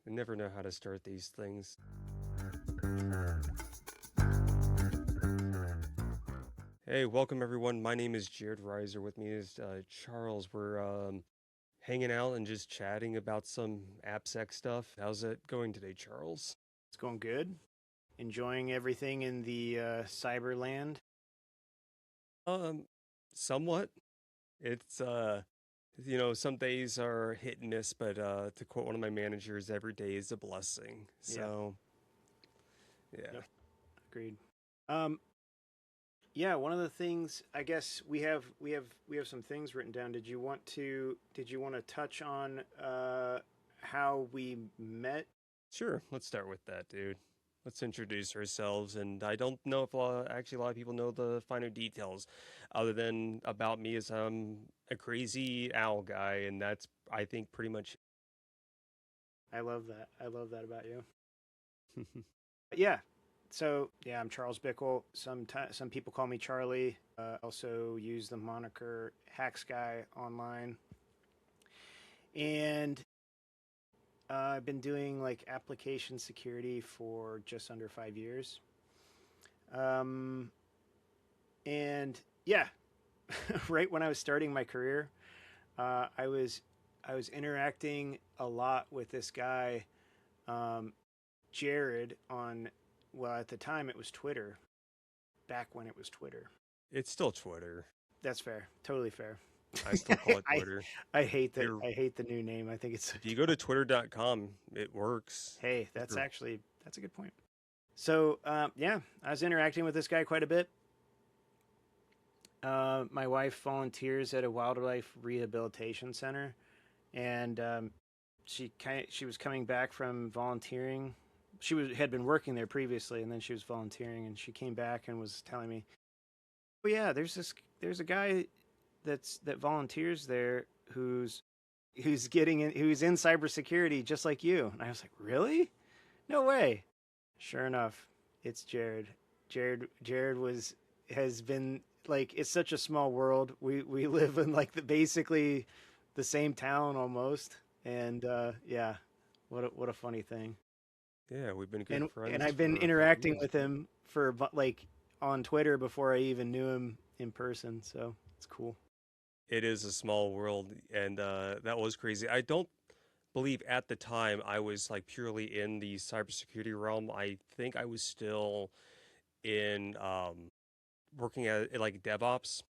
I never know how to start these things. Hey, welcome everyone. My name is Jared Reiser. With me is Charles. We're hanging out and just chatting about some AppSec stuff. How's it going today, Charles? It's going good. Enjoying everything in the cyberland. Um, Somewhat. It's some days are hit and miss, but to quote one of my managers, every day is a blessing. Yeah. So, yeah. Yep. Agreed. Um, yeah. One of the things I guess we have some things written down. Did you want to touch on how we met? Sure, let's start with that, dude. Let's introduce ourselves, and I don't know if actually a lot of people know the finer details, other than about me as I'm a crazy owl guy, and that's I think pretty much. I love that. I love that about you. But yeah. So yeah, I'm Charles Bickle. Some people call me Charlie. Also use the moniker Hacks Guy online. And I've been doing like application security for just under 5 years. Um, and yeah, right when I was starting my career, uh, I was I was interacting a lot with this guy, um, Jared, on well at the time it was Twitter. Back when it was Twitter. It's still Twitter. That's fair. Totally fair. I still call it I Twitter. I hate If that. you're I hate the new name. I think it's if you go to twitter.com, it works. hey. If That's you're actually that's a good point. So yeah, I was interacting with this guy quite a bit. My wife volunteers at a wildlife rehabilitation center, and she was coming back from volunteering. Had been working there previously, and then she was volunteering, and she came back and was telling me, "Oh yeah, there's a guy that volunteers there who's in cybersecurity just like you." And I was like, "Really? No way!" Sure enough, it's Jared. Jared was has been like it's such a small world. We live in like basically the same town almost, and yeah, what a funny thing. Yeah, we've been good And friends I've been for a couple interacting years with now. him for like on Twitter before I even knew him in person. So it's cool. It is a small world, and that was crazy. I don't believe at the time I was like purely in the cybersecurity realm. I think I was still in working at like DevOps.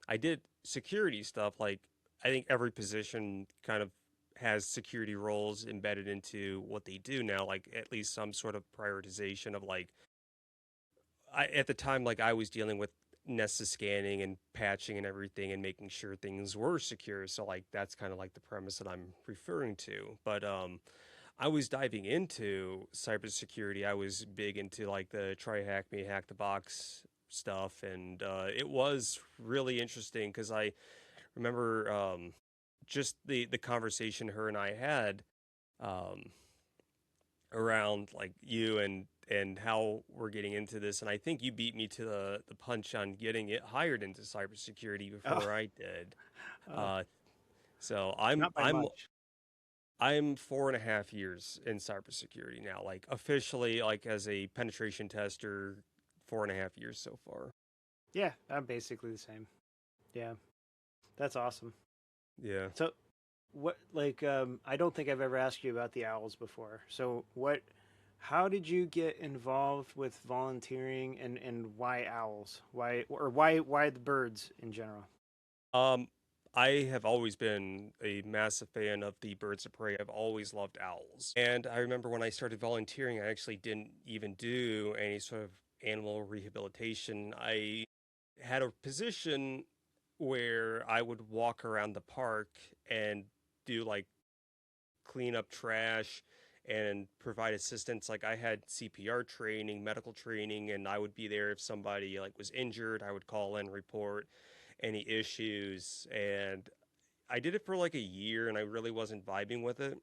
I did security stuff. Like I think every position kind of has security roles embedded into what they do now. Like at least some sort of prioritization of like at the time like I was dealing with Nessa scanning and patching and everything and making sure things were secure. So like that's kind of like the premise that I'm referring to. But I was diving into cybersecurity. I was big into like the try hack me, hack the box stuff, and it was really interesting because I remember just the conversation her and I had um, around like you and how we're getting into this, and I think you beat me to the punch on getting it hired into cybersecurity Oh, before I did. oh, Uh, so I'm not by I'm much. I'm 4.5 years in cybersecurity now, like officially, like as a penetration tester, 4.5 years so far. Yeah, I'm basically the same. Yeah, that's awesome. Yeah. So, what like I don't think I've ever asked you about the owls before. So, how did you get involved with volunteering and why owls? Why the birds in general? Um, I have always been a massive fan of the birds of prey. I've always loved owls. And I remember when I started volunteering, I actually didn't even do any sort of animal rehabilitation. I had a position where I would walk around the park and do like clean up trash and provide assistance. Like I had CPR training, medical training, and I would be there if somebody like was injured. I would call in, report any issues, and I did it for like a year, and I really wasn't vibing with it.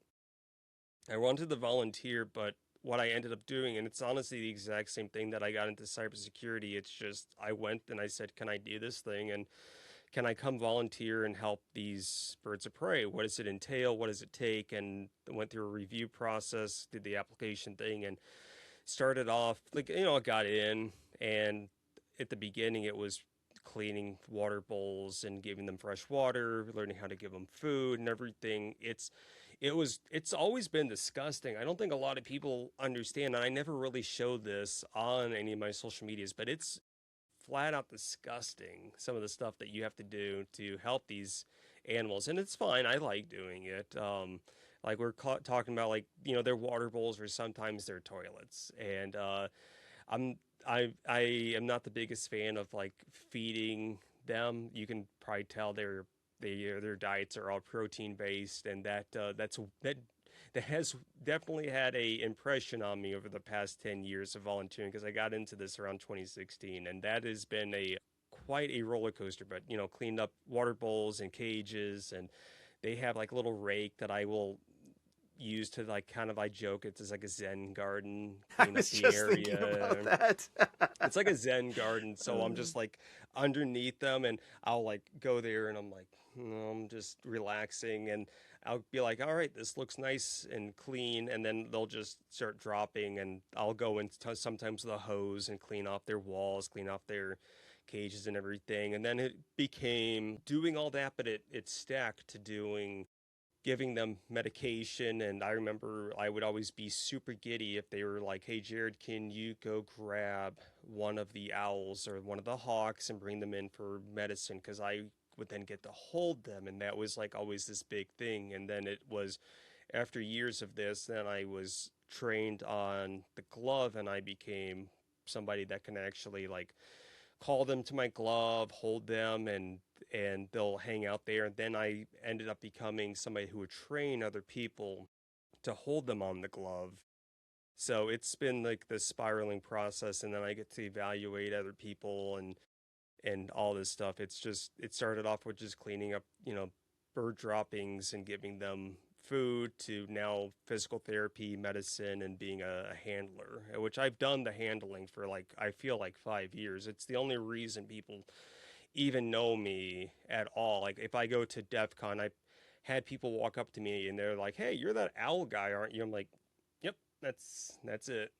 I wanted to volunteer, but what I ended up doing, and it's honestly the exact same thing that I got into cybersecurity. It's just I went and I said, "Can I do this thing?" And can I come volunteer and help these birds of prey? What does it entail? What does it take? And went through a review process, did the application thing, and started off like, I got in, and at the beginning it was cleaning water bowls and giving them fresh water, learning how to give them food and everything. It's always been disgusting. I don't think a lot of people understand, and I never really showed this on any of my social medias, but it's flat out disgusting, some of the stuff that you have to do to help these animals. And it's fine, I like doing it. Like we're talking about, like, their water bowls or sometimes their toilets. And I'm I am not the biggest fan of like feeding them. You can probably tell their diets are all protein based, and that has definitely had a impression on me over the past 10 years of volunteering, because I got into this around 2016, and that has been a quite a roller coaster. But cleaned up water bowls and cages, and they have like a little rake that I will use to, like, kind of, I joke it's like a Zen garden, I clean up was the just thinking about area. that. It's like a Zen garden, so I'm just like underneath them, and I'll like go there, and I'm like, I'm just relaxing, and I'll be like, all right, this looks nice and clean, and then they'll just start dropping, and I'll go into sometimes the hose and clean off their walls, clean off their cages and everything. And then it became doing all that, but it stacked to doing giving them medication. And I remember I would always be super giddy if they were like, hey, Jared, can you go grab one of the owls or one of the hawks and bring them in for medicine? Because I would then get to hold them. And that was like always this big thing. And then it was after years of this, then I was trained on the glove, and I became somebody that can actually like call them to my glove, hold them, and they'll hang out there. And then I ended up becoming somebody who would train other people to hold them on the glove. So it's been like this spiraling process, and then I get to evaluate other people and all this stuff. It started off with just cleaning up, bird droppings and giving them food, to now physical therapy, medicine, and being a handler, which I've done the handling for, like, I feel like 5 years. It's the only reason people even know me at all. Like if I go to DEF CON, I had people walk up to me and they're like, hey, you're that owl guy, aren't you? I'm like, yep, that's it.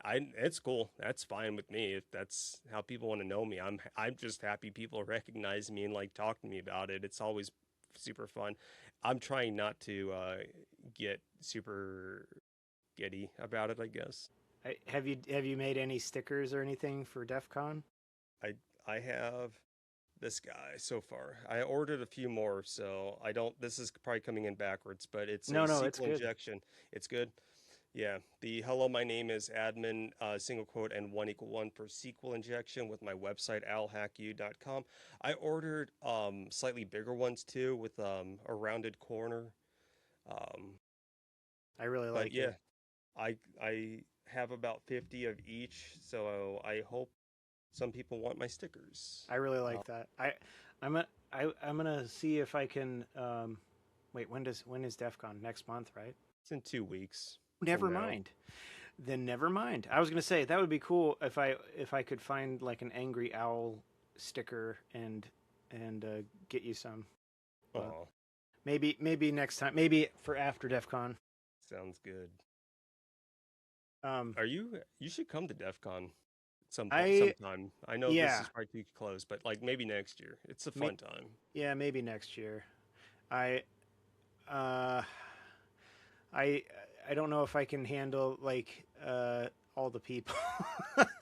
It's cool. That's fine with me if that's how people want to know me. I'm just happy people recognize me and like talk to me about it. It's always super fun. I'm trying not to get super giddy about it, I guess. Have you made any stickers or anything for DEF CON? I I have this guy so far. I ordered a few more, so I don't. This is probably coming in backwards, but it's a No, it's SQL good. injection. It's good. Yeah, the hello, my name is admin, single quote, and 1 = 1 for SQL injection with my website, alhacku.com. I ordered slightly bigger ones too, with a rounded corner. Um, I really but like yeah, it. I have about 50 of each, so I hope some people want my stickers. I really Uh, like that. I'm gonna see if I can. Wait, when is DEF CON? Next month, right? it's in 2 weeks from Never now. mind. Then never mind. I was gonna say that would be cool if I could find like an angry owl sticker and get you some. But Oh, maybe next time. Maybe for after DEF CON. sounds good. Um, You should come to DEF CON some point I sometime. I know this yeah, is probably too close, but like maybe next year. It's a may, fun time. yeah, maybe next year. I uh I I don't know if I can handle like all the people.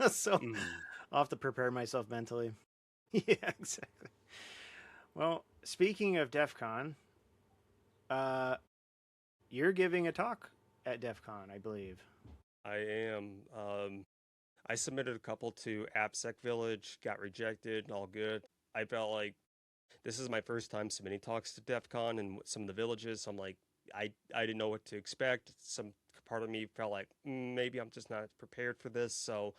So Mm. I'll have to prepare myself mentally. Yeah, exactly. Well, speaking of DEF CON, uh you're giving a talk at DEF CON, I believe. I am. I submitted a couple to AppSec Village, got rejected, all good. I felt like this is my first time submitting talks to DEF CON and some of the villages. So I'm like, I didn't know what to expect. Some part of me felt like, maybe I'm just not prepared for this. So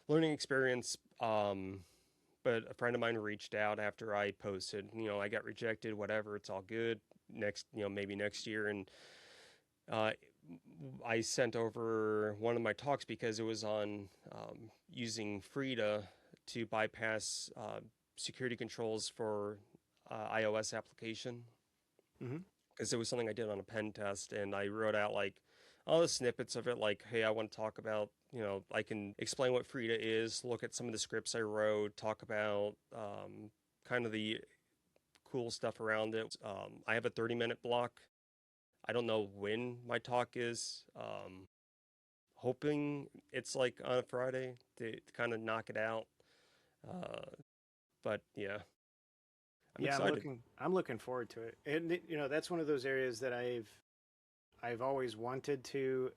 learning experience. But a friend of mine reached out after I posted, I got rejected, whatever, it's all good. Next, maybe next year. And uh, I sent over one of my talks because it was on using Frida to bypass security controls for iOS application Hmm. because it was something I did on a pen test, and I wrote out like all the snippets of it. Like, hey, I want to talk about, I can explain what Frida is, look at some of the scripts I wrote, talk about kind of the cool stuff around it. I have a 30-minute block. I don't know when my talk is. Hoping it's like on a Friday to kind of knock it out. Uh, but yeah, I'm Yeah, excited. I'm looking forward to it. And that's one of those areas that I've always wanted to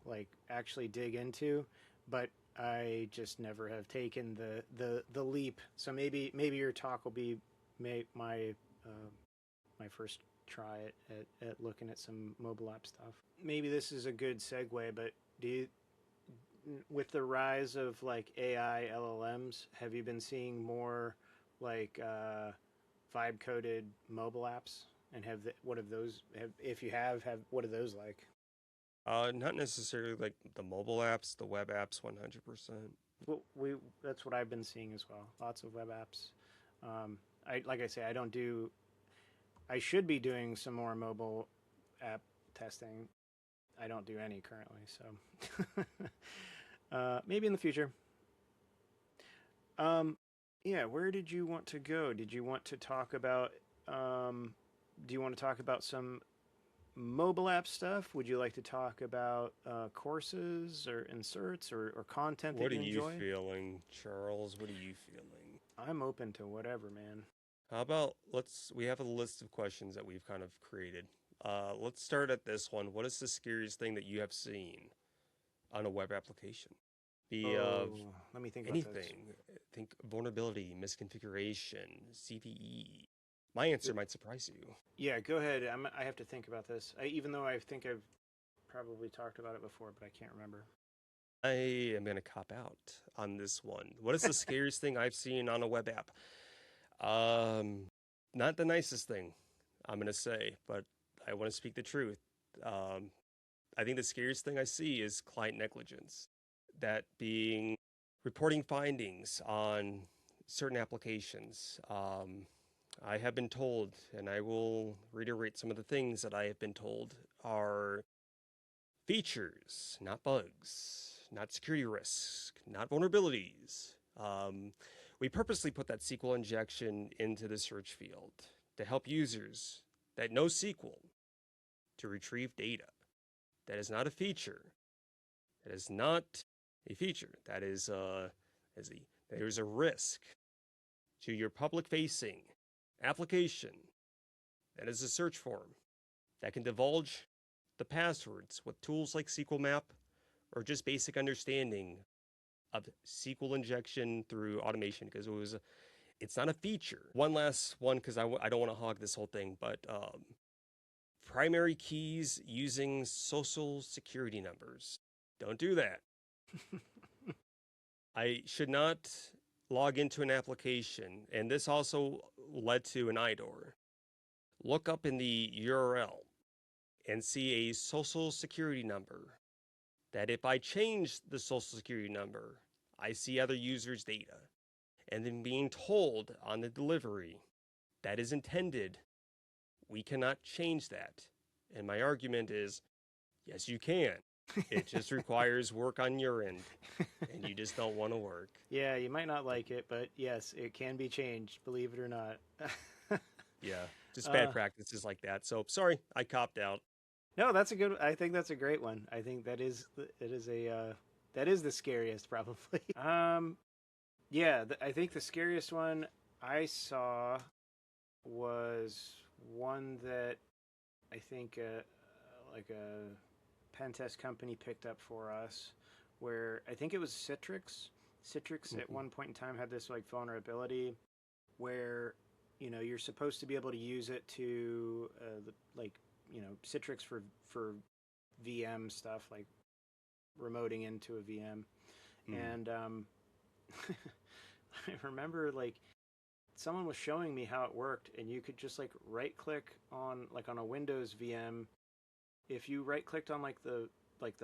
like actually dig into, but I just never have taken the leap. So maybe your talk will be my first try at looking at some mobile app stuff. Maybe this is a good segue, but do you, with the rise of like AI LLMs, have you been seeing more like vibe coded mobile apps? And what have those have? If you have what are those like? Not necessarily like the mobile apps, the web apps, 100%. Well, we that's what I've been seeing as well. Lots of web apps. I like I say, I don't do. I should be doing some more mobile app testing. I don't do any currently, so maybe in the future. Um, yeah, where did you want to go? Did you want to talk about? Um, do you want to talk about some mobile app stuff? Would you like to talk about courses or inserts or content that What are you you enjoy? feeling, Charles? What are you feeling? I'm open to whatever, man. How about we have a list of questions that we've kind of created. Let's start at this one. What is the scariest thing that you have seen on a web application? Be of Oh, let me think about this. anything. Think vulnerability, misconfiguration, CVE. My answer might surprise you. Yeah, go ahead. I have to think about this. Even though I think I've probably talked about it before, but I can't remember. I am going to cop out on this one. What is the scariest thing I've seen on a web app? Um, Not the nicest thing, I'm going to say, but I want to speak the truth. Um, I think the scariest thing I see is client negligence. That being reporting findings on certain applications. I have been told, and I will reiterate some of the things that I have been told are features, not bugs, not security risks, not vulnerabilities. We purposely put that SQL injection into the search field to help users that know SQL to retrieve data. That is not a feature. That is not a feature. That is there's a risk to your public facing application that is a search form that can divulge the passwords with tools like SQL Map or just basic understanding of SQL injection through automation because it's not a feature. One last one because I don't want to hog this whole thing, but primary keys using social security numbers. Don't do that. I should not log into an application, and this also led to an IDOR. Look up in the URL and see a social security number that if I change the social security number, I see other users' data. And then being told on the delivery that is intended, we cannot change that. And my argument is yes, you can. It just requires work on your end, and you just don't want to work. Yeah, you might not like it, but yes, it can be changed, believe it or not. Yeah, just bad uh, practices like that. So sorry, I copped out. no, that's a good. I think that's a great one. I think it is a that is the scariest probably. Yeah, I think the scariest one I saw was one that I think like a pen test company picked up for us, where I think it was Citrix. Citrix at Mhm. one point in time had this like vulnerability where you're supposed to be able to use it to like Citrix for VM stuff like remoting into a VM, Mm. and I remember like someone was showing me how it worked, and you could just like right click on like on a Windows VM. If you right clicked on like the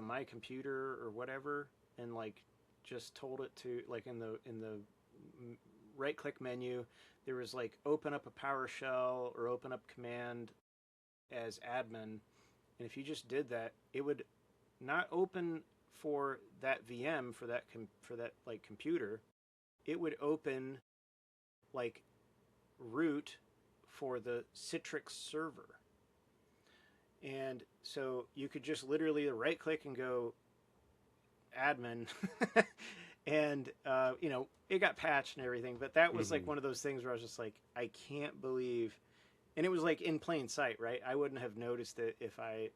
my computer or whatever, and like just told it to like in the right click menu. There was like open up a PowerShell or open up command as admin, and if you just did that, it would not open for that VM for that like computer. It would open like root for the Citrix server. And so you could just literally right click and go admin. And it got patched and everything, but that was like Hmm. one of those things where I was just like, I can't believe. And it was like in plain sight, right? I wouldn't have noticed it if I,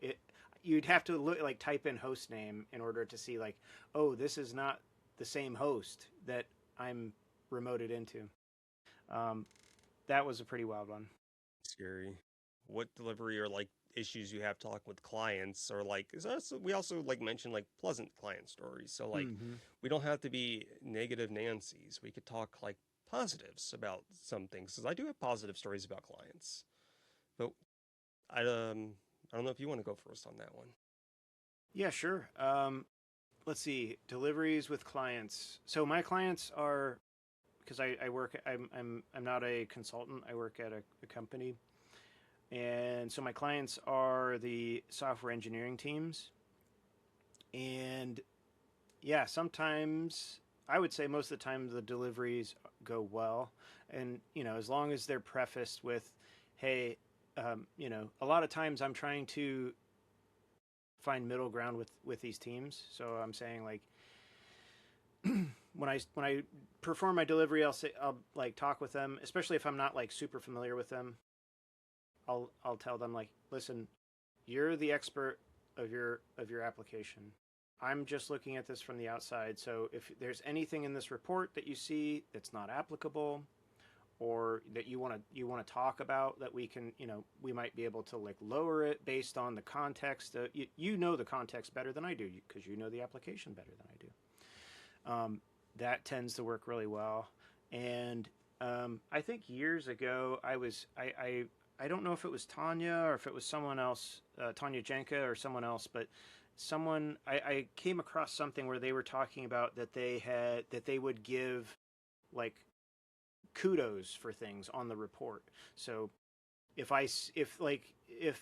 it. You'd have to look like type in host name in order to see like, oh, this is not the same host that I'm remoted into. Um, that was a pretty wild one. Scary. What delivery or like issues you have talking with clients, or like is also we also like mentioned like pleasant client stories. So like Mm-hmm. we don't have to be negative Nancy's. We could talk like positives about some things. Because I do have positive stories about clients. But I don't know if you want to go first on that one. Yeah, sure. Let's see, deliveries with clients. So my clients are, because I work. I'm not a consultant. I work at a company, and so my clients are the software engineering teams. And yeah, sometimes I would say most of the time the deliveries go well, and as long as they're prefaced with, "Hey, a lot of times I'm trying to find middle ground with these teams." So I'm saying like when I perform my delivery, I'll like talk with them, especially if I'm not like super familiar with them. I'll tell them like, listen, you're the expert of your application. I'm just looking at this from the outside. So if there's anything in this report that you see that's not applicable, or that you want to talk about, that we might be able to like lower it based on the context. You know the context better than I do because you know the application better than I do. That tends to work really well. And I think years ago, I don't know if it was Tanya or if it was someone else, Tanya Jenka or someone else, but I came across something where they were talking about that they would give like kudos for things on the report. So if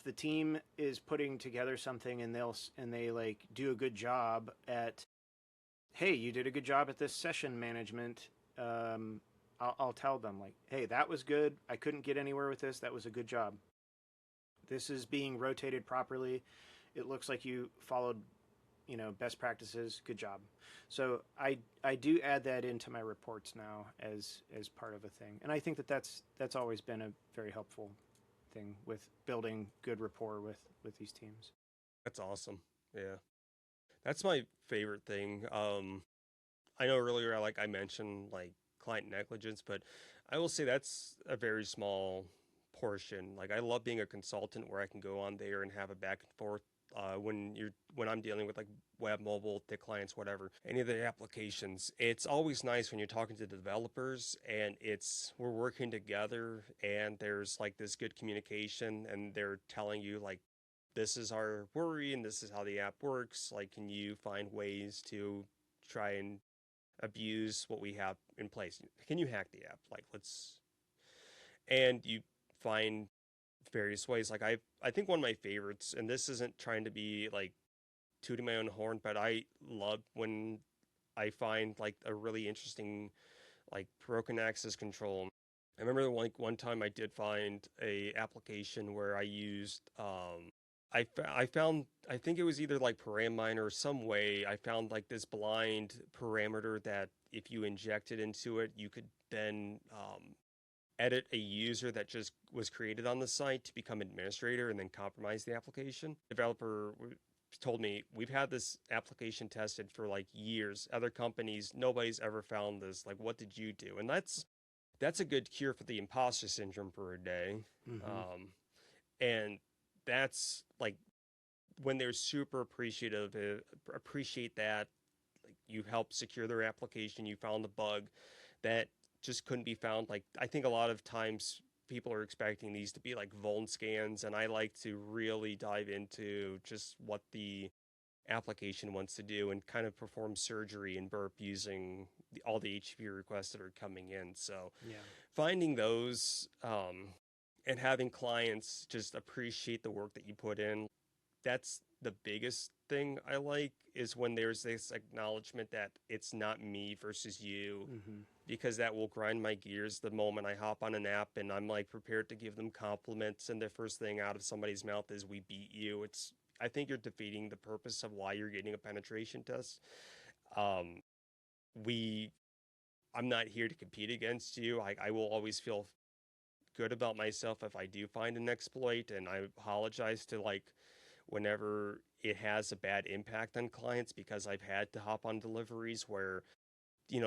the team is putting together something and they like do a good job at, hey, you did a good job at this session management. I'll tell them like, hey, that was good. I couldn't get anywhere with this. That was a good job. This is being rotated properly. It looks like you followed, best practices. Good job. So I do add that into my reports now as part of a thing, and I think that's always been a very helpful thing with building good rapport with these teams. That's awesome. Yeah. That's my favorite thing. I know earlier I mentioned like client negligence, but I will say that's a very small portion. Like I love being a consultant where I can go on there and have a back and forth when I'm dealing with like web, mobile, thick clients, whatever, any of the applications. It's always nice when you're talking to the developers and we're working together and there's like this good communication and they're telling you like this is our worry and this is how the app works. Like, can you find ways to try and abuse what we have in place? Can you hack the app? Like, and you find various ways. Like, I think one of my favorites, and this isn't trying to be like tooting my own horn, but I love when I find like a really interesting like broken access control. I remember like one time I did find a application where I used I found I think it was either like param or some way I found like this blind parameter that if you injected into it you could then edit a user that just was created on the site to become administrator and then compromise the application. Developer told me we've had this application tested for like years. Other companies, nobody's ever found this. Like, what did you do? And that's a good cure for the imposter syndrome for a day. Mm-hmm. Um, and that's like when they're super appreciative, appreciate that like you helped secure their application, you found the bug that just couldn't be found. Like I think a lot of times people are expecting these to be like vuln scans, and I like to really dive into just what the application wants to do and kind of perform surgery and burp using all the HTTP requests that are coming in. So Yeah. finding those and having clients just appreciate the work that you put in, that's the biggest thing I like, is when there's this acknowledgement that it's not me versus you, Hmm. because that will grind my gears the moment I hop on an app and I'm like prepared to give them compliments and the first thing out of somebody's mouth is we beat you. It's I think you're defeating the purpose of why you're getting a penetration test. Um, we I'm not here to compete against you. I will always feel good about myself if I do find an exploit, and I apologize to like whenever it has a bad impact on clients, because I've had to hop on deliveries where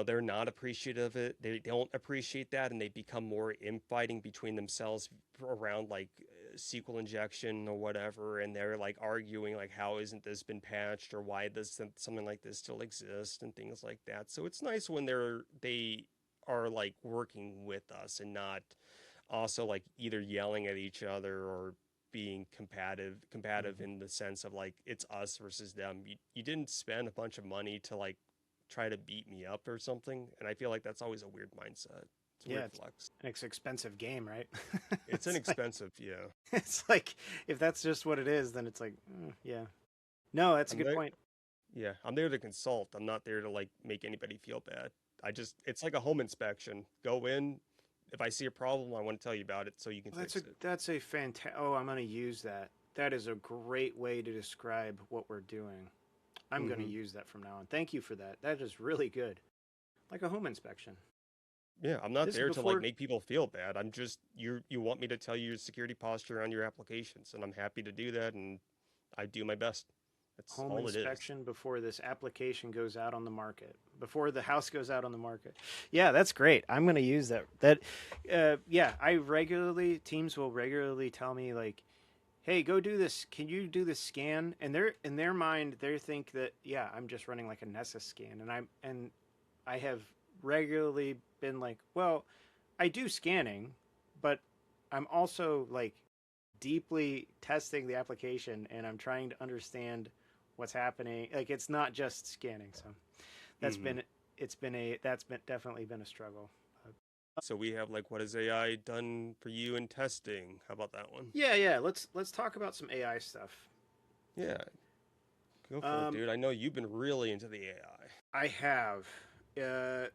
they're not appreciative of it. They don't appreciate that, and they become more infighting between themselves around like SQL injection or whatever, and they're like arguing like how isn't this been patched, or why does something like this still exist and things like that. So it's nice when they are like working with us and not also like either yelling at each other or being combative Hmm. in the sense of like it's us versus them. You didn't spend a bunch of money to like try to beat me up or something, and I feel like that's always a weird mindset. It's a Yeah, weird it's flex. an expensive game, right? It's it's like inexpensive, yeah. it's like if that's just what it is, then it's like, yeah. No, that's a I'm good there point. Yeah, I'm there to consult. I'm not there to like make anybody feel bad. It's like a home inspection. Go in. If I see a problem, I want to tell you about it so you can Well, fix it. that's a fantastic. Oh, I'm going to use that. That is a great way to describe what we're doing. I'm going to Hmm. use that from now on. Thank you for that. That is really good. Like a home inspection. Yeah, I'm not This is there to like before. make people feel bad. I'm just you want me to tell you your security posture on your applications, and I'm happy to do that, and I do my best. That's Home all it is. inspection before this application goes out on the market, before the house goes out on the market. Yeah, that's great. I'm going to use that. Yeah, I regularly teams will regularly tell me like, "Hey, go do this. Can you do this scan?" And they're in their mind, they think that yeah, I'm just running like a Nessus scan, and I have regularly been like, "Well, I do scanning, but I'm also like deeply testing the application and I'm trying to understand what's happening. Like it's not just scanning." So that's Hmm. been definitely been a struggle. So we have like, what has AI done for you in testing? How about that one? Yeah, yeah. Let's talk about some AI stuff. Yeah, go for it, Um, dude. I know you've been really into the AI. I have. Uh,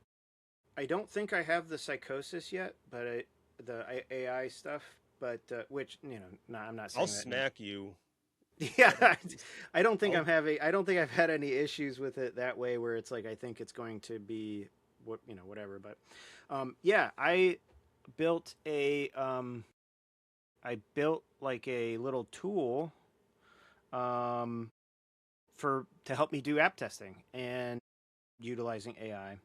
I don't think I have the psychosis yet, but the AI stuff. But which no, I'm not I'll saying that. smack you. Yeah, Just, I don't think I'll. I'm having. I don't think I've had any issues with it that way, where it's like I think it's going to be what whatever. But yeah, built a I built like a little tool um, for to help me do app testing and utilizing AI.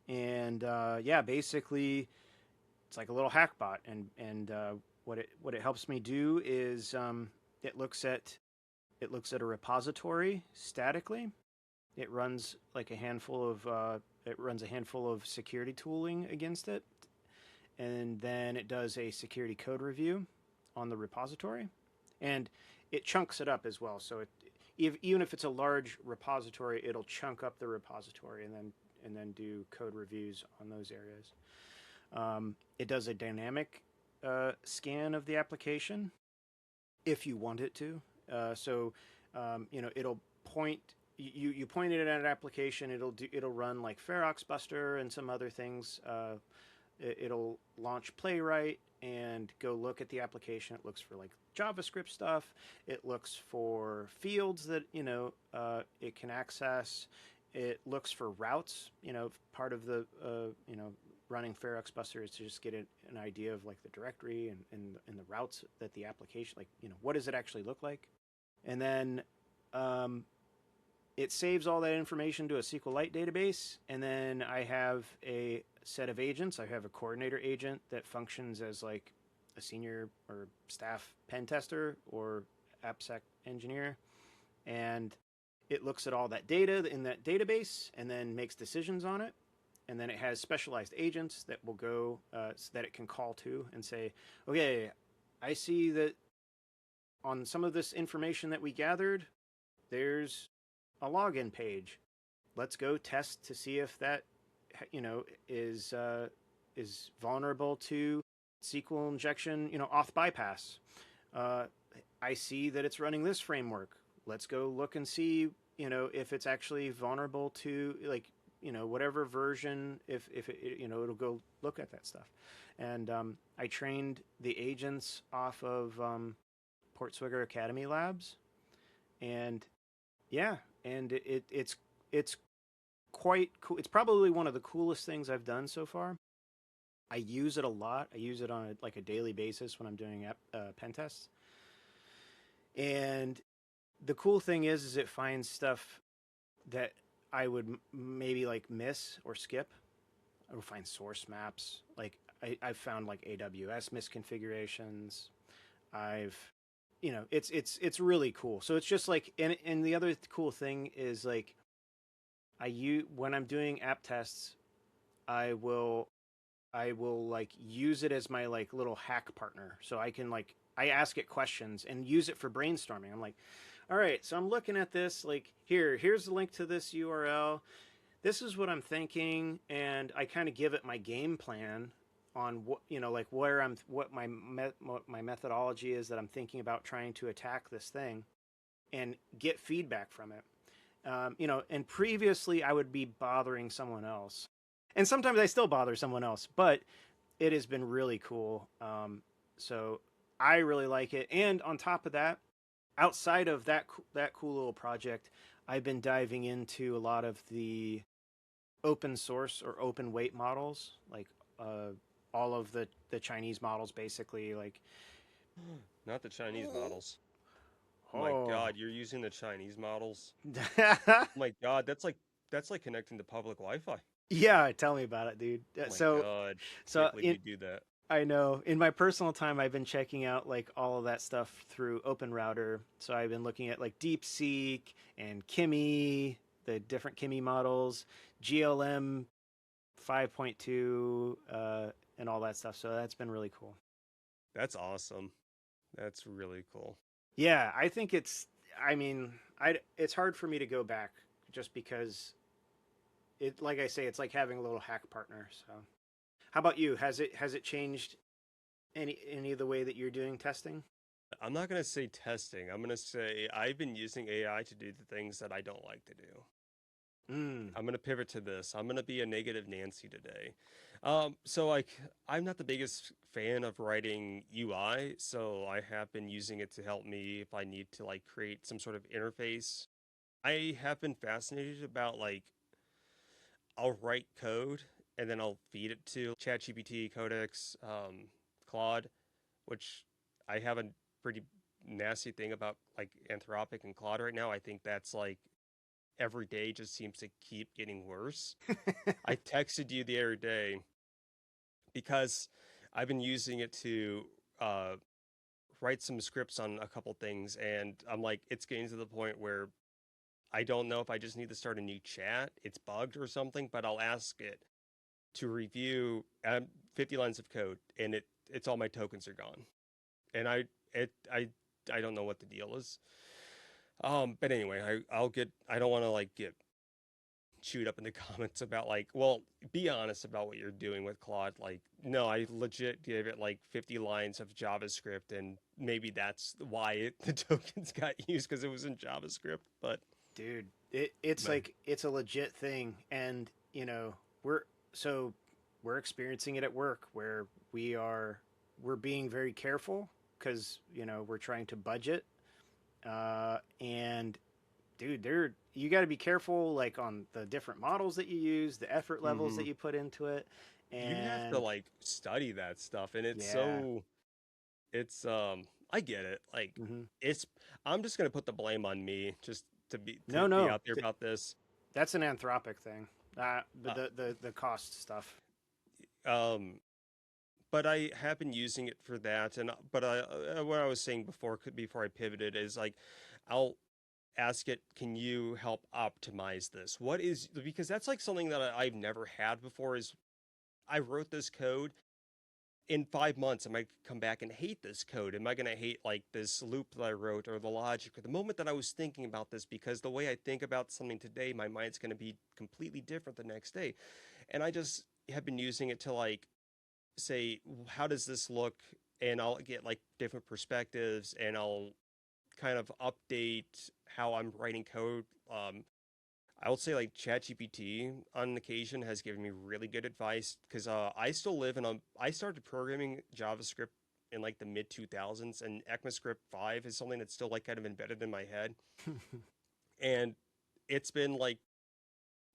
And yeah, basically it's like a little hack bot, and what it helps me do is it looks at it looks at a repository statically. It runs like a handful of security tooling against it, and then it does a security code review on the repository, and it chunks it up as well. So even if it's a large repository, it'll chunk up the repository and then do code reviews on those areas. It does a dynamic scan of the application if you want it to. It'll point you point it at an application. It'll run like Ferox Buster and some other things. It'll launch Playwright and go look at the application. It looks for like JavaScript stuff. It looks for fields that it can access. It looks for routes. Part of the running Ferox Buster is to just get an idea of like the directory and the routes that the application, like what does it actually look like, and then um, it saves all that information to a SQLite database, and then I have a set of agents. I have a coordinator agent that functions as like a senior or staff pen tester or AppSec engineer, and it looks at all that data in that database and then makes decisions on it. And then it has specialized agents that will go so that it can call to and say, okay, I see that on some of this information that we gathered, there's a login page. Let's go test to see if that, is vulnerable to SQL injection, auth bypass. Uh, I see that it's running this framework. Let's go look and see, if it's actually vulnerable to like, whatever version. If it, it'll go look at that stuff. And I trained the agents off of Portswigger Academy Labs, and yeah, and it's quite cool. It's probably one of the coolest things I've done so far. I use it a lot. I use it on like a daily basis when I'm doing pen tests. And the cool thing is it finds stuff that I would maybe like miss or skip. I would find source maps. Like I've found like AWS misconfigurations. I've it's really cool. So it's just like, and the other cool thing is like when I'm doing app tests, I will like use it as my like little hack partner. So I can like I ask it questions and use it for brainstorming. I'm like, all right, so I'm looking at this, like here's the link to this URL. This is what I'm thinking, and I kind of give it my game plan on what like where I'm what my methodology is that I'm thinking about trying to attack this thing, and get feedback from it. And previously I would be bothering someone else, and sometimes I still bother someone else, but it has been really cool. So I really like it, and on top of that, outside of that cool little project, I've been diving into a lot of the open source or open weight models, like all of the Chinese models, basically. Like, Not the Chinese models. Oh my oh, God, you're using the Chinese models. Oh my God, that's like connecting to public Wi-Fi. yeah, tell me about it, dude. Oh my So, God, so can't believe in you do that. I know in my personal time, I've been checking out like all of that stuff through Open Router. So I've been looking at like DeepSeek and Kimi, the different Kimi models, GLM 5.2, and all that stuff. So that's been really cool. That's awesome. That's really cool. Yeah, I think I mean, it's hard for me to go back just because like I say, it's like having a little hack partner. So, how about you? Has it changed any of the way that you're doing testing? I'm not gonna say testing. I'm gonna say I've been using AI to do the things that I don't like to do. Mm. I'm gonna pivot to this. I'm gonna be a negative Nancy today. So like I'm not the biggest fan of writing UI, so I have been using it to help me if I need to like create some sort of interface. I have been fascinated about like I'll write code and then I'll feed it to ChatGPT, Codex, Claude, which I have a pretty nasty thing about like Anthropic and Claude right now. I think that's like every day just seems to keep getting worse. I texted you the other day because I've been using it to uh, write some scripts on a couple things, and I'm like, it's getting to the point where I don't know if I just need to start a new chat. It's bugged or something, but I'll ask it to review 50 lines of code, and it's all my tokens are gone, and it I don't know what the deal is. But anyway, I don't want to like get chewed up in the comments about like, well, be honest about what you're doing with Claude. Like, no, I legit gave it like 50 lines of JavaScript, and maybe that's why the tokens got used because it was in JavaScript. But Dude, it's man, like it's a legit thing, and we're so we're experiencing it at work where we're being very careful because we're trying to budget, and dude, you got to be careful like on the different models that you use, the effort levels hmm that you put into it, you have to and like study that stuff, and yeah. it's I get it. Like, Hmm. it's I'm just gonna put the blame on me just No, to be no, out there about this. that's an Anthropic thing. But Uh, the cost stuff. um, but I have been using it for that. And but what I was saying before I pivoted is like, I'll ask it, can you help optimize this? What is because that's like something that I've never had before. Is I wrote this code in 5 months, am I come back and hate this code? Am I going to hate like this loop that I wrote or the logic or the moment that I was thinking about this? Because the way I think about something today, my mind's going to be completely different the next day. And I just have been using it to like say, how does this look? And I'll get like different perspectives and I'll kind of update how I'm writing code. I would say like ChatGPT on occasion has given me really good advice because I still live in a. I started programming JavaScript in like the mid 2000s, and ECMAScript 5 is something that's still like kind of embedded in my head, and it's been like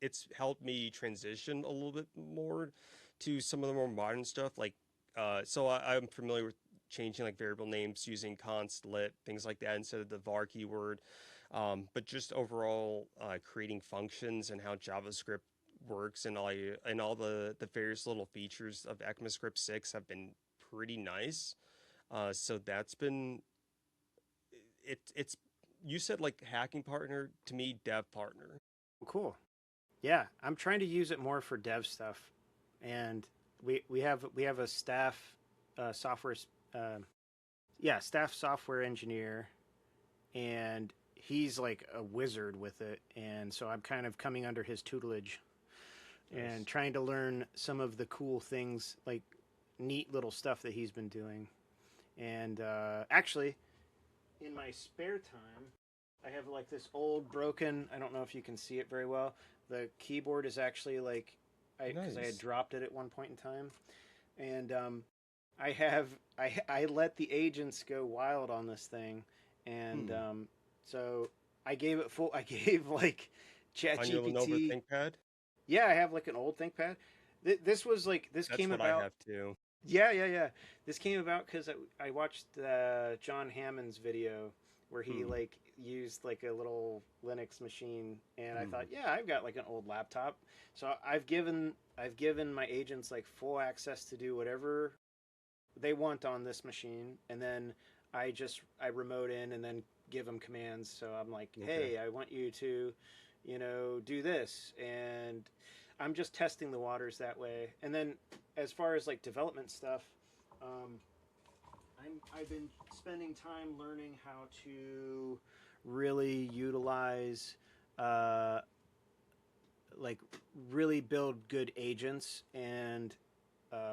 it's helped me transition a little bit more to some of the more modern stuff. Like, I'm familiar with changing like variable names using const lit things like that instead of the var keyword. But just overall, creating functions and how JavaScript works and all the various little features of ECMAScript 6 have been pretty nice. So that's been it's you said like hacking partner to me dev partner. Cool. Yeah, I'm trying to use it more for dev stuff, and we have a staff software uh, yeah, staff software engineer, and he's like a wizard with it, and so I'm kind of coming under his tutelage and Nice. trying to learn some of the cool things, like neat little stuff that he's been doing. And actually, in my spare time, I have like this old broken. I don't know if you can see it very well. The keyboard is actually like, because I had Nice. dropped it at one point in time, and I have I let the agents go wild on this thing, and Hmm. so I gave it full. I gave like On your Lenovo ChatGPT. ThinkPad? Yeah, I have like an old ThinkPad. This was like this That's came what I about. have too. Yeah, yeah, yeah. This came about because I watched John Hammond's video where he Hmm. like used like a little Linux machine, and I Hmm. thought, yeah, I've got like an old laptop, so I've given my agents like full access to do whatever they want on this machine, and then I remote in and then give them commands. So I'm like, Okay. hey, I want you to, do this, and I'm just testing the waters that way. And then as far as like development stuff, um, I've been spending time learning how to really utilize uh, like really build good agents and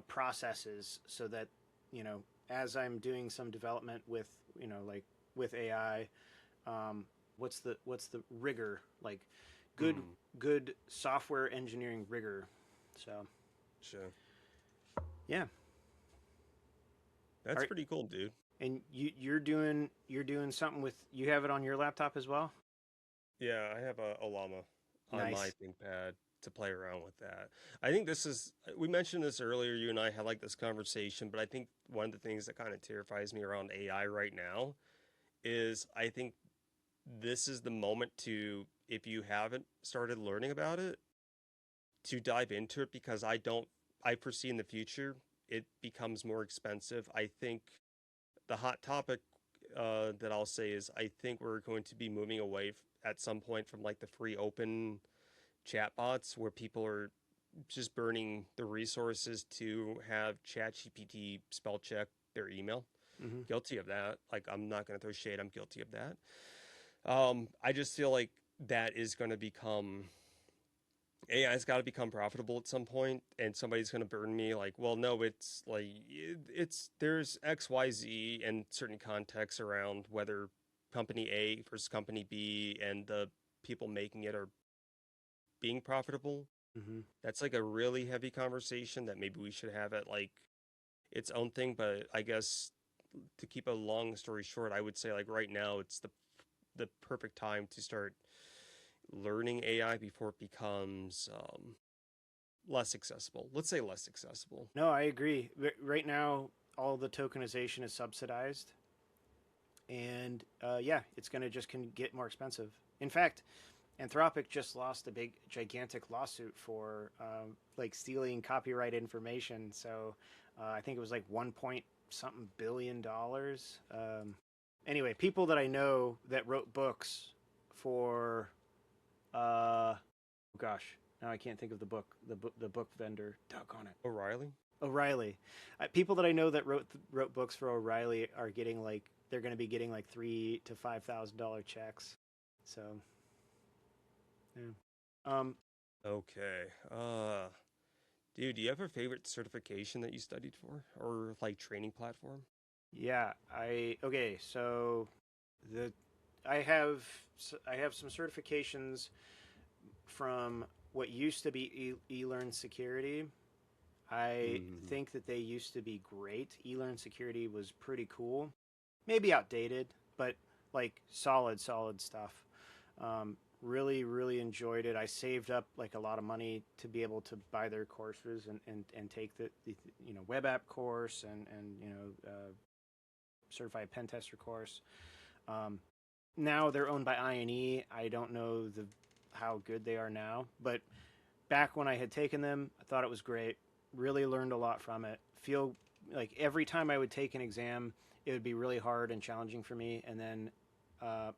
processes so that as I'm doing some development with like with AI, um, what's the rigor, like good Hmm. good software engineering rigor. So Sure. yeah, That's all right. pretty cool, dude. And you're doing something with, you have it on your laptop as well. Yeah, I have a llama on my Nice. ThinkPad to play around with that. I think this is, we mentioned this earlier, you and I had like this conversation, but I think one of the things that kind of terrifies me around AI right now is I think this is the moment to, if you haven't started learning about it, to dive into it because I foresee in the future it becomes more expensive. I think the hot topic that I'll say is I think we're going to be moving away at some point from like the free open chatbots where people are just burning the resources to have ChatGPT spell check their email. Mm-hmm. Guilty of that. Like I'm not going to throw shade. I'm guilty of that. I just feel like that is going to become AI's got to become profitable at some point, and somebody's going to burn me like, well, no, it's like it's there's X, Y, Z, and certain contexts around whether company A versus company B and the people making it are being profitable. Mm-hmm. That's like a really heavy conversation that maybe we should have at like its own thing. But I guess to keep a long story short, I would say like right now it's the perfect time to start learning AI before it becomes less accessible. Let's say less accessible. No, I agree. Right now, all the tokenization is subsidized, and yeah, it's going to just can get more expensive. In fact, Anthropic just lost a big, gigantic lawsuit for like stealing copyright information. So I think it was like 1 point something billion dollars. Anyway, people that I know that wrote books for, oh gosh, now I can't think of the book, the book vendor. Doggone it. O'Reilly? O'Reilly. People that I know that wrote books for O'Reilly are getting like they're going to be getting like $3,000 to $5,000 checks. So yeah. Um, Okay. Dude, do you have a favorite certification that you studied for, or like training platform? yeah. Okay. So the I have I have some certifications from what used to be eLearn Security. I Mm. think that they used to be great. eLearn Security was pretty cool. Maybe outdated, but like solid stuff. Really, really enjoyed it. I saved up like a lot of money to be able to buy their courses and take the web app course and certified pen tester course. Um, Now they're owned by INE. I don't know how good they are now, but back when I had taken them, I thought it was great. Really learned a lot from it. Feel like every time I would take an exam, it would be really hard and challenging for me, and then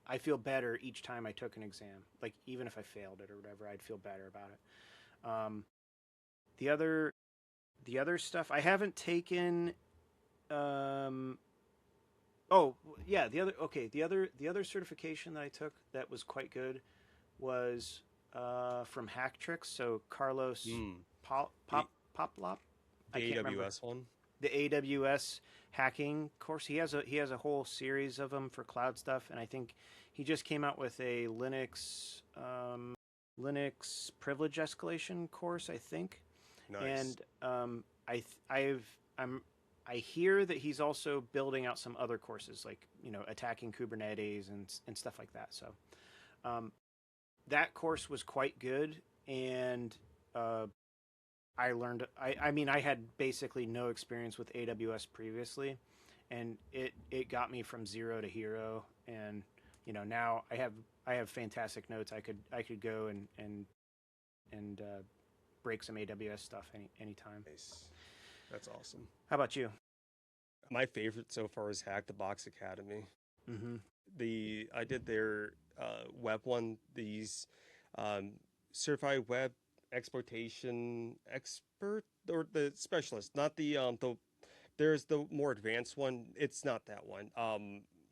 I feel better each time I took an exam. Like even if I failed it or whatever, I'd feel better about it. The other the other stuff I haven't taken. Um, oh yeah, the other certification that I took that was quite good was from Hacktricks. So Carlos Mm. The Poplop. I the can't remember AWS one? the AWS hacking course. He has a whole series of them for cloud stuff, and I think he just came out with a Linux privilege escalation course. I think, Nice. and I'm I hear that he's also building out some other courses like attacking Kubernetes and stuff like that. So um, that course was quite good, and uh, I learned. I mean, I had basically no experience with AWS previously, and it got me from zero to hero. And now I have fantastic notes. I could go and break some AWS stuff anytime. Nice. That's awesome. How about you? My favorite so far is Hack the Box Academy. Mm-hmm. I did their web one, these um, certified web exploitation expert, or the specialist, not the there's the more advanced one. It's not that one.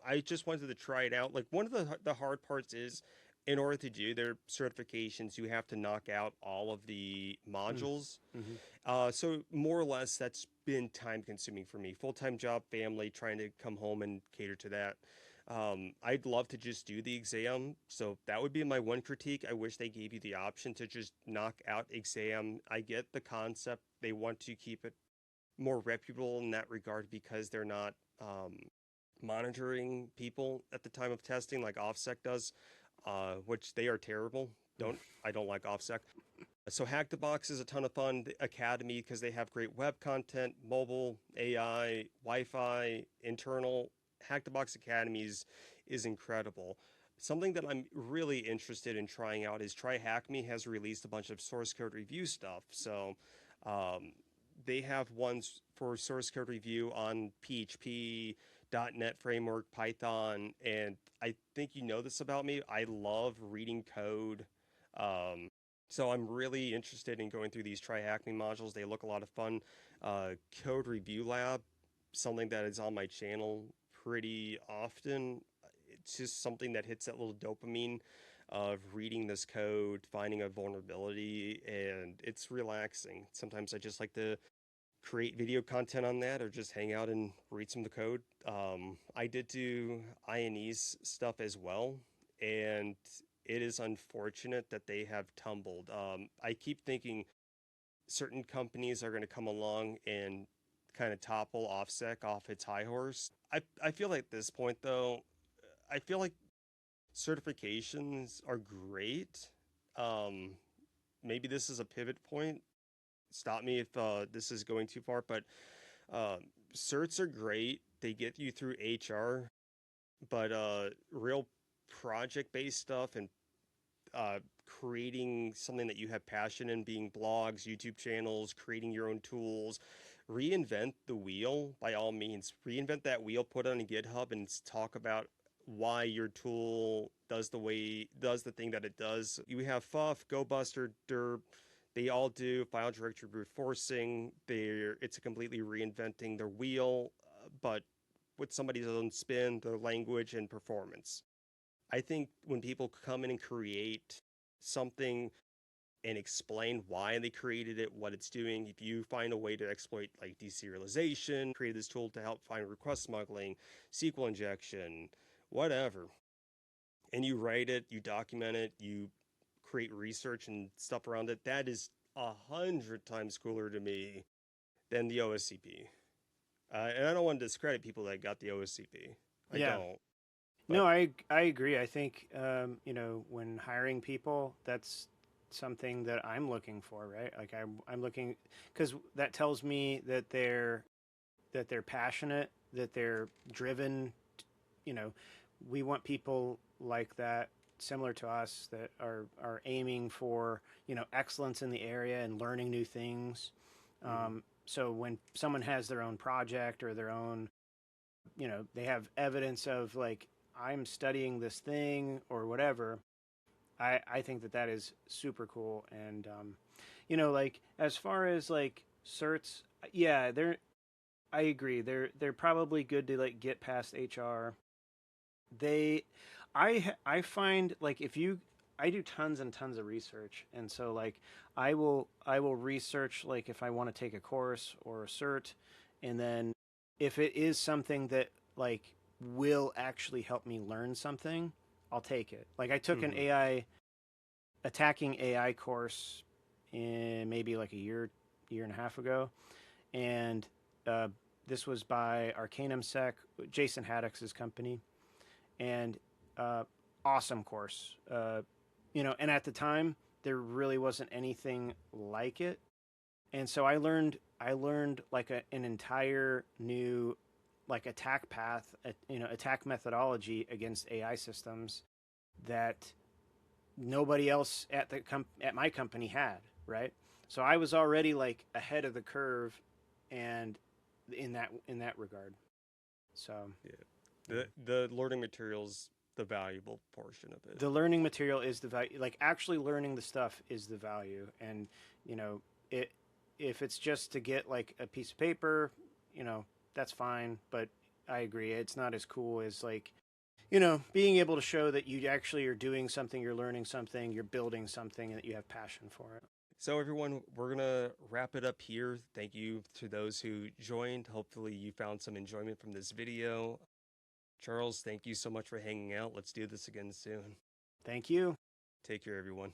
I just wanted to try it out. Like one of the hard parts is, in order to do their certifications, you have to knock out all of the modules. Mm-hmm. So more or less, that's been time consuming for me. Full time job, family, trying to come home and cater to that. I'd love to just do the exam. So that would be my one critique. I wish they gave you the option to just knock out exam. I get the concept. They want to keep it more reputable in that regard because they're not monitoring people at the time of testing like OffSec does, which they are terrible. I don't like OffSec. So Hack the Box is a ton of fun. The Academy because they have great web content, mobile, AI, Wi-Fi, internal. Hack the Box Academies is incredible. Something that I'm really interested in trying out is TryHackMe has released a bunch of source code review stuff. So um, they have ones for source code review on PHP, .NET Framework, Python, and I think you know this about me. I love reading code. Um, so I'm really interested in going through these TryHackMe modules. They look a lot of fun. Code Review Lab, something that is on my channel pretty often. It's just something that hits that little dopamine of reading this code, finding a vulnerability, and it's relaxing. Sometimes I just like to create video content on that or just hang out and read some of the code. I did do INE's stuff as well, and it is unfortunate that they have tumbled. I keep thinking certain companies are going to come along and kind of topple OffSec off its high horse. I feel like at this point, though, I feel like certifications are great. Um, Maybe this is a pivot point. Stop me if this is going too far, but certs are great. They get you through HR, but real project-based stuff and creating something that you have passion in, being blogs, YouTube channels, creating your own tools, reinvent the wheel by all means. Reinvent that wheel, put it on a GitHub, and talk about why your tool does the thing that it does. You have Fuff, GoBuster, Derp, They all do file directory brute forcing. It's a completely reinventing their wheel, but with somebody's own spin, their language, and performance. I think when people come in and create something and explain why they created it, what it's doing, if you find a way to exploit like deserialization, create this tool to help find request smuggling, SQL injection, whatever, and you write it, you document it, you create research and stuff around it, that is 100 times cooler to me than the OSCP. And I don't want to discredit people that got the OSCP. I Yeah. don't. But No, I agree. I think when hiring people, that's something that I'm looking for, right? Like I'm looking because that tells me that they're passionate, that they're driven. You know, we want people like that, similar to us, that are aiming for excellence in the area and learning new things. mhm. So when someone has their own project or their own, they have evidence of like I'm studying this thing or whatever. I think that is super cool. And like as far as like certs, yeah, I agree. They're probably good to like get past HR. They, I find like if you, I do tons and tons of research, and so like I will research like if I want to take a course or a cert, and then if it is something that like will actually help me learn something, I'll take it. Like I took an Mhm. AI attacking AI course in maybe like a year and a half ago, and uh, this was by Arcanum Sec, Jason Haddock's company, and uh, awesome course. And at the time there really wasn't anything like it, and so I learned like an entire new like attack path, attack methodology against AI systems that nobody else at my company had, right? So I was already like ahead of the curve, and in that regard. So Yeah. yeah. The learning materials the valuable portion of it. The learning material is the value. Like actually learning the stuff is the value, and you know it. If it's just to get like a piece of paper, that's fine. But I agree, it's not as cool as like being able to show that you actually are doing something, you're learning something, you're building something, and that you have passion for it. So everyone, we're gonna wrap it up here. Thank you to those who joined. Hopefully you found some enjoyment from this video. Charles, thank you so much for hanging out. Let's do this again soon. Thank you. Take care, everyone.